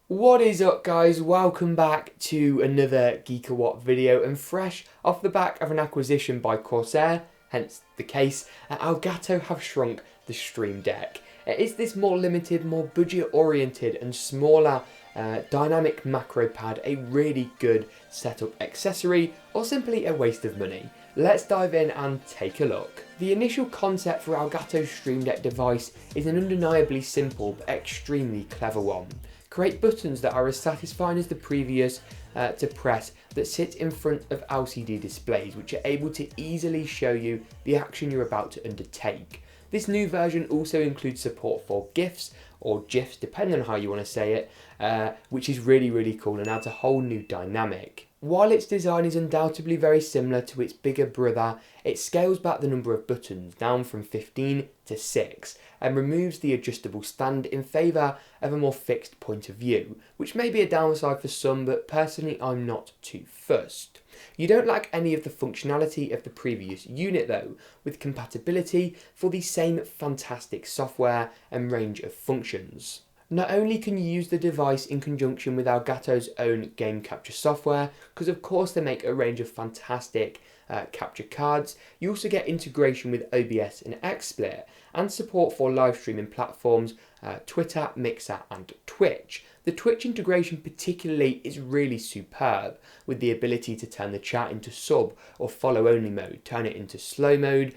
What is up, guys? Welcome back to another GeekaWhat video, and fresh off the back of an acquisition by Corsair, hence the case, Elgato have shrunk the Stream Deck. Is this more limited, more budget oriented and smaller dynamic macro pad a really good setup accessory, or simply a waste of money? Let's dive in and take a look. The initial concept for Elgato's Stream Deck device is an undeniably simple but extremely clever one. Create buttons that are as satisfying as the previous to press, that sit in front of LCD displays, which are able to easily show you the action you're about to undertake. This new version also includes support for GIFs or GIFs, depending on how you want to say it, which is really cool and adds a whole new dynamic. While its design is undoubtedly very similar to its bigger brother, it scales back the number of buttons down from 15 to 6 and removes the adjustable stand in favour of a more fixed point of view, which may be a downside for some, but personally I'm not too fussed. You don't lack any of the functionality of the previous unit though, with compatibility for the same fantastic software and range of functions. Not only can you use the device in conjunction with Elgato's own game capture software, because of course they make a range of fantastic capture cards, you also get integration with OBS and XSplit, and support for live streaming platforms Twitter, Mixer and Twitch. The Twitch integration particularly is really superb, with the ability to turn the chat into sub or follow only mode, turn it into slow mode,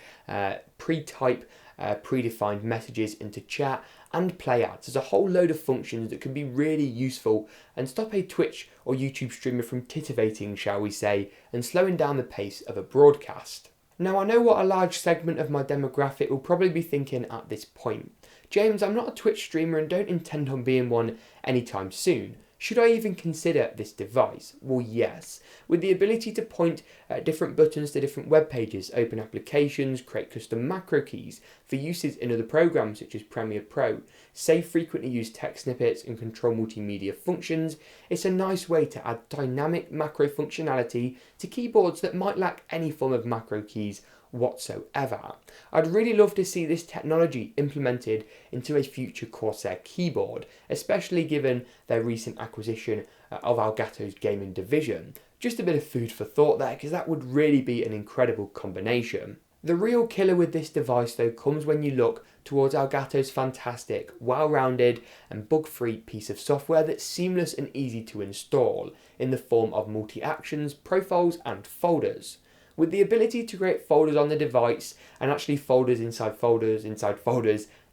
pre-type predefined messages into chat, and play ads. There's a whole load of functions that can be really useful and stop a Twitch or YouTube streamer from titivating, shall we say, and slowing down the pace of a broadcast. Now, I know what a large segment of my demographic will probably be thinking at this point. James, I'm not a Twitch streamer and don't intend on being one anytime soon. Should I even consider this device? Well, yes. With the ability to point different buttons to different web pages, open applications, create custom macro keys for uses in other programs such as Premiere Pro, save frequently used text snippets and control multimedia functions, it's a nice way to add dynamic macro functionality to keyboards that might lack any form of macro keys whatsoever. I'd really love to see this technology implemented into a future Corsair keyboard, especially given their recent acquisition of Elgato's gaming division. Just a bit of food for thought there, because that would really be an incredible combination. The real killer with this device though comes when you look towards Elgato's fantastic, well-rounded and bug-free piece of software that's seamless and easy to install in the form of multi-actions, profiles and folders. With the ability to create folders on the device and actually folders,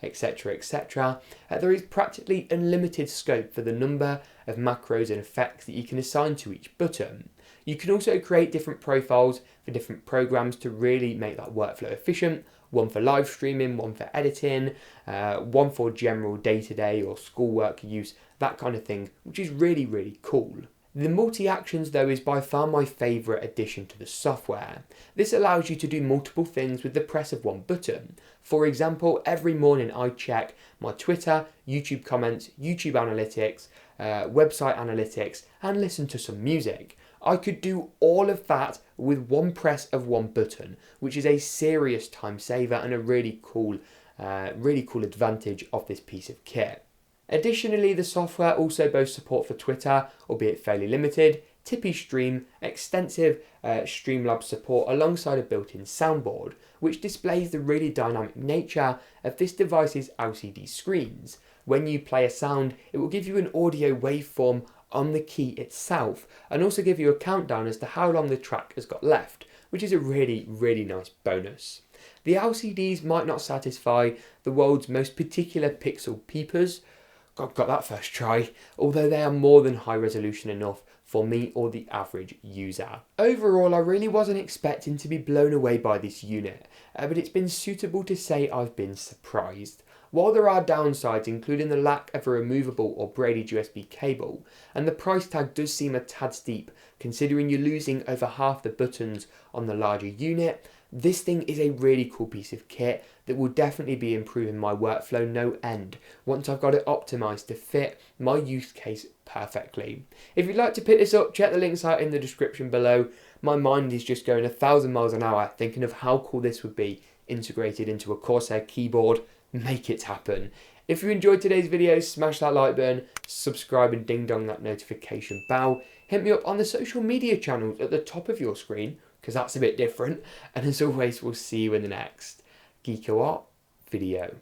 etc., there is practically unlimited scope for the number of macros and effects that you can assign to each button. You can also create different profiles for different programs to really make that workflow efficient. One for live streaming, one for editing, one for general day-to-day or schoolwork use, that kind of thing, which is really cool. The multi-actions though is by far my favourite addition to the software. This allows you to do multiple things with the press of one button. For example, every morning I check my Twitter, YouTube comments, YouTube analytics, website analytics and listen to some music. I could do all of that with one press of one button, which is a serious time saver and a really cool advantage of this piece of kit. Additionally, the software also boasts support for Twitter, albeit fairly limited, Tippy Stream, extensive Streamlabs support alongside a built-in soundboard, which displays the really dynamic nature of this device's LCD screens. When you play a sound, it will give you an audio waveform on the key itself, and also give you a countdown as to how long the track has got left, which is a really nice bonus. The LCDs might not satisfy the world's most particular pixel peepers, got that first try, although they are more than high resolution enough for me or the average user. Overall, I really wasn't expecting to be blown away by this unit, but it's been suitable to say I've been surprised. While there are downsides, including the lack of a removable or braided USB cable, and the price tag does seem a tad steep considering you're losing over half the buttons on the larger unit, this thing is a really cool piece of kit that will definitely be improving my workflow no end once I've got it optimised to fit my use case perfectly. If you'd like to pick this up, check the links out in the description below. My mind is just going 1,000 miles an hour thinking of how cool this would be integrated into a Corsair keyboard. Make it happen. If you enjoyed today's video, smash that like button, subscribe and ding dong that notification bell. Hit me up on the social media channels at the top of your screen, because that's a bit different. And as always, we'll see you in the next GeekaWhat video.